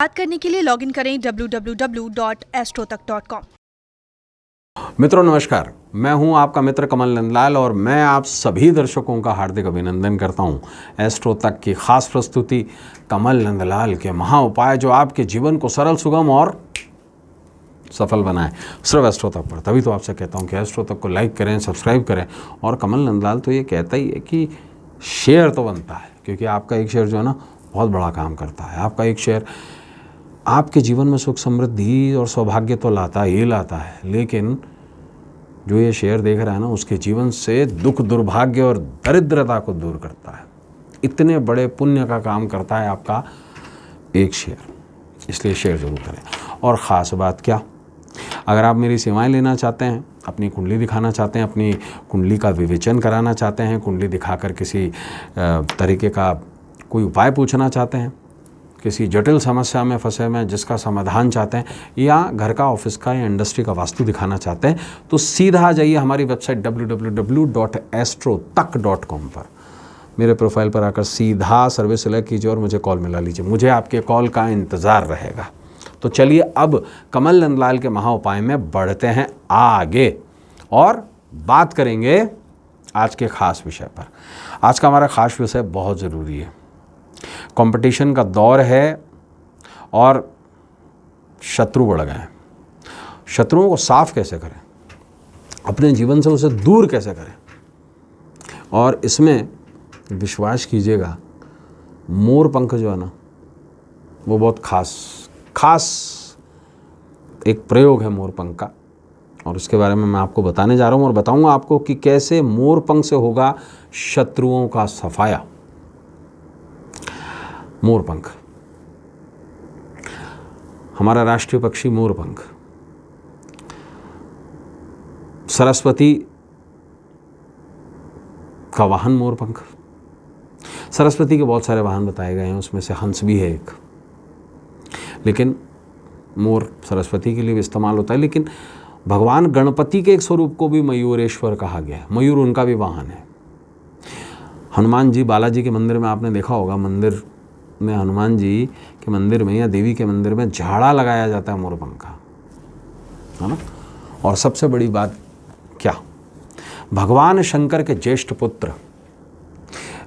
बात करने के लिए लॉगिन करें www.astrotak.com। मित्रों नमस्कार, मैं हूं आपका मित्र कमल नंदलाल और मैं आप सभी दर्शकों का हार्दिक अभिनंदन करता हूं। एस्ट्रो तक की खास प्रस्तुति कमल नंदलाल के महा उपाय जो आपके जीवन को सरल, सुगम और सफल बनाए, सिर्फ एस्ट्रो तक पर। तभी तो आपसे कहता हूं कि एस्ट्रो तक को लाइक करें, सब्सक्राइब करें। और कमल नंदलाल तो ये कहता ही है कि शेयर तो बनता है, क्योंकि आपका एक शेयर जो है ना बहुत बड़ा काम करता है। आपका एक शेयर आपके जीवन में सुख, समृद्धि और सौभाग्य तो लाता ही लाता है, लेकिन जो ये शेयर देख रहा है ना उसके जीवन से दुख, दुर्भाग्य और दरिद्रता को दूर करता है। इतने बड़े पुण्य का काम करता है आपका एक शेयर, इसलिए शेयर जरूर करें। और ख़ास बात क्या, अगर आप मेरी सेवाएं लेना चाहते हैं, अपनी कुंडली दिखाना चाहते हैं, अपनी कुंडली का विवेचन कराना चाहते हैं, कुंडली दिखाकर किसी तरीके का कोई उपाय पूछना चाहते हैं, किसी जटिल समस्या में फंसे में जिसका समाधान चाहते हैं, या घर का, ऑफिस का या इंडस्ट्री का वास्तु दिखाना चाहते हैं, तो सीधा आ जाइए हमारी वेबसाइट www.astrotak.com पर। मेरे प्रोफाइल पर आकर सीधा सर्विस सेलेक्ट कीजिए और मुझे कॉल मिला लीजिए। मुझे आपके कॉल का इंतज़ार रहेगा। तो चलिए अब कमल नंदलाल के महा उपाय में बढ़ते हैं आगे और बात करेंगे आज के खास विषय पर। आज का हमारा खास विषय बहुत ज़रूरी है। कंपटीशन का दौर है और शत्रु बढ़ गए हैं। शत्रुओं को साफ कैसे करें, अपने जीवन से उसे दूर कैसे करें, और इसमें विश्वास कीजिएगा मोर पंख जो है ना वो बहुत खास एक प्रयोग है मोर पंख का, और उसके बारे में मैं आपको बताने जा रहा हूँ और बताऊँगा आपको कि कैसे मोर पंख से होगा शत्रुओं का सफाया। मोरपंख, हमारा राष्ट्रीय पक्षी मोरपंख। सरस्वती का वाहन मोरपंख। सरस्वती के बहुत सारे वाहन बताए गए हैं, उसमें से हंस भी है एक, लेकिन मोर सरस्वती के लिए भी इस्तेमाल होता है। लेकिन भगवान गणपति के एक स्वरूप को भी मयूरेश्वर कहा गया है। मयूर उनका भी वाहन है। हनुमान जी, बालाजी के मंदिर में आपने देखा होगा, मंदिर में, हनुमान जी के मंदिर में या देवी के मंदिर में झाड़ा लगाया जाता है मोरपंख का, है ना। और सबसे बड़ी बात क्या, भगवान शंकर के ज्येष्ठ पुत्र,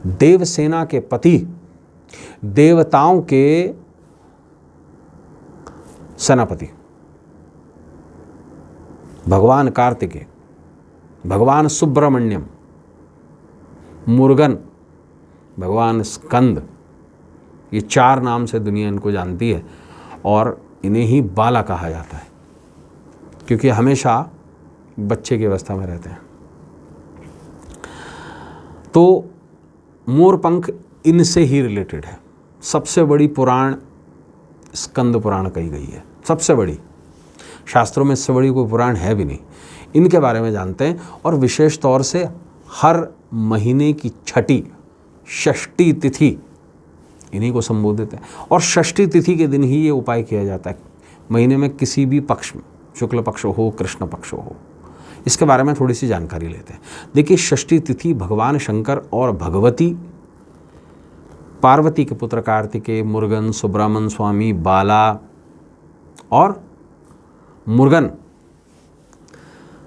देवसेना के पति, देवताओं के सेनापति, भगवान कार्तिकेय, भगवान सुब्रमण्यम, मुरुगन, भगवान स्कंद, ये चार नाम से दुनिया इनको जानती है। और इन्हें ही बाला कहा जाता है, क्योंकि हमेशा बच्चे की अवस्था में रहते हैं। तो मोरपंख इनसे ही रिलेटेड है। सबसे बड़ी पुराण स्कंद पुराण कही गई है, सबसे बड़ी। शास्त्रों में इससे बड़ी कोई पुराण है भी नहीं। इनके बारे में जानते हैं, और विशेष तौर से हर महीने की छठी, षष्ठी तिथि इन्हीं को संबोधित है, और षष्ठी तिथि के दिन ही ये उपाय किया जाता है। महीने में किसी भी पक्ष में, शुक्ल पक्ष हो, कृष्ण पक्ष हो। इसके बारे में थोड़ी सी जानकारी लेते हैं। देखिए, षष्ठी तिथि भगवान शंकर और भगवती पार्वती के पुत्र कार्तिकेय, मुरुगन, सुब्रमण्य स्वामी, बाला और मुरुगन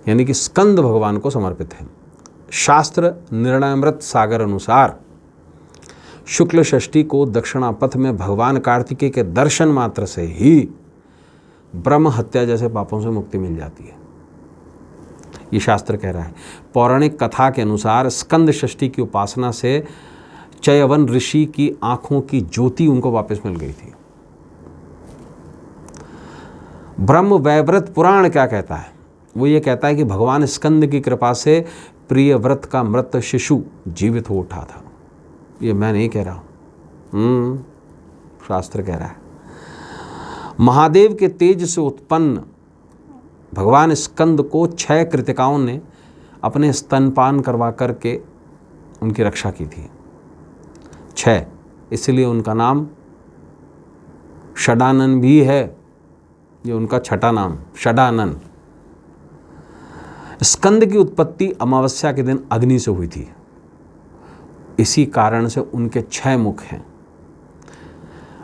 यानी कि स्कंद भगवान को समर्पित है। शास्त्र निर्णयामृत सागर अनुसार शुक्ल षष्ठी को दक्षिणापथ में भगवान कार्तिकेय के दर्शन मात्र से ही ब्रह्म हत्या जैसे पापों से मुक्ति मिल जाती है, ये शास्त्र कह रहा है। पौराणिक कथा के अनुसार स्कंद षष्ठी की उपासना से चयवन ऋषि की आंखों की ज्योति उनको वापस मिल गई थी। ब्रह्म वैव्रत पुराण क्या कहता है, वो ये कहता है कि भगवान स्कंद की कृपा से प्रियव्रत का मृत शिशु जीवित हो उठा था। ये मैं नहीं कह रहा हूँ, शास्त्र कह रहा है। महादेव के तेज से उत्पन्न भगवान स्कंद को 6 कृतिकाओं ने अपने स्तनपान करवा करके उनकी रक्षा की थी। 6, इसलिए उनका नाम षडानन भी है। ये उनका छठा नाम, षडानन। स्कंद की उत्पत्ति अमावस्या के दिन अग्नि से हुई थी। इसी कारण से उनके 6 मुख हैं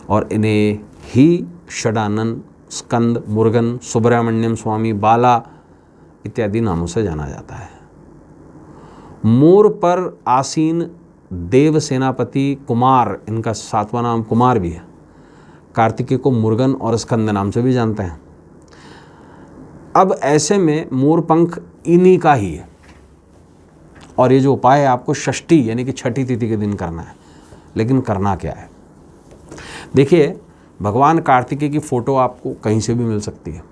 और इन्हें ही षडानन, स्कंद, मुरुगन, सुब्रमण्यम स्वामी, बाला इत्यादि नामों से जाना जाता है। मोर पर आसीन देव सेनापति कुमार, इनका 7वां नाम कुमार भी है। कार्तिकेय को मुरुगन और स्कंद नाम से भी जानते हैं। अब ऐसे में मोर पंख इन्हीं का ही है, और ये जो उपाय है आपको षष्ठी यानी कि छठी तिथि के दिन करना है। लेकिन करना क्या है? देखिए, भगवान कार्तिकेय की फ़ोटो आपको कहीं से भी मिल सकती है,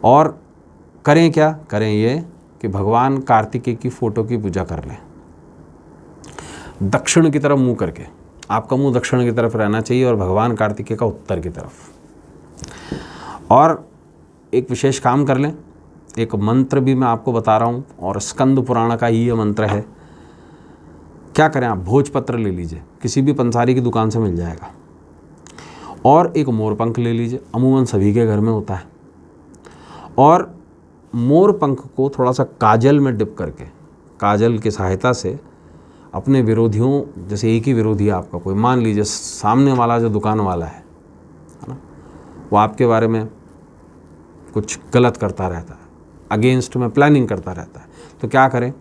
और करें क्या? करें ये कि भगवान कार्तिकेय की फ़ोटो की पूजा कर लें दक्षिण की तरफ मुंह करके। आपका मुंह दक्षिण की तरफ रहना चाहिए और भगवान कार्तिकेय का उत्तर की तरफ। और एक विशेष काम कर लें, एक मंत्र भी मैं आपको बता रहा हूँ, और स्कंद पुराण का ही ये मंत्र है। क्या करें आप? भोजपत्र ले लीजिए, किसी भी पंसारी की दुकान से मिल जाएगा, और एक मोरपंख ले लीजिए, अमूमन सभी के घर में होता है। और मोरपंख को थोड़ा सा काजल में डिप करके, काजल की सहायता से अपने विरोधियों, जैसे एक ही विरोधी है आपका कोई, मान लीजिए सामने वाला जो दुकान वाला है ना, वो आपके बारे में कुछ गलत करता रहता है, अगेंस्ट में प्लानिंग करता रहता है, तो क्या करें?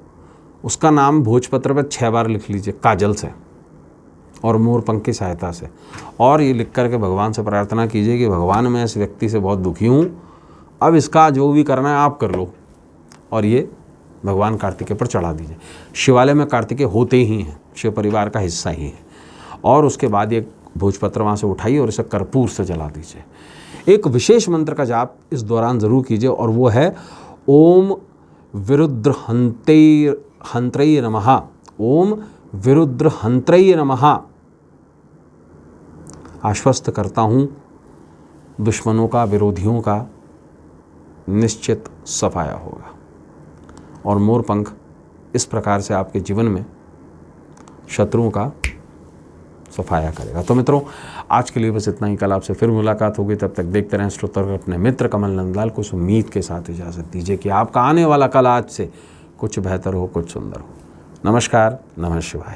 उसका नाम भोजपत्र पर 6 बार लिख लीजिए काजल से और मोरपंख की सहायता से, और ये लिख करके भगवान से प्रार्थना कीजिए कि भगवान मैं इस व्यक्ति से बहुत दुखी हूँ, अब इसका जो भी करना है आप कर लो, और ये भगवान कार्तिकेय पर चढ़ा दीजिए। शिवालय में कार्तिकेय होते ही हैं, शिव परिवार का हिस्सा ही है। और उसके बाद एक भोजपत्र वहाँ से उठाइए और इसे कर्पूर से जला दीजिए। एक विशेष मंत्र का जाप इस दौरान ज़रूर कीजिए, और वो है ओम विरुद्र हंत्रय नमः, ओम विरुद्र हंत्रय नमः। आश्वस्त करता हूँ दुश्मनों का, विरोधियों का निश्चित सफाया होगा, और मोरपंख इस प्रकार से आपके जीवन में शत्रुओं का सफाया करेगा। तो मित्रों, आज के लिए बस इतना ही। कल आपसे फिर मुलाकात होगी, तब तक देखते रहें श्रोता अपने मित्र कमल नंदलाल को। उम्मीद के साथ इजाज़त दीजिए कि आपका आने वाला कल आज से कुछ बेहतर हो, कुछ सुंदर हो। नमस्कार, नमः शिवाय।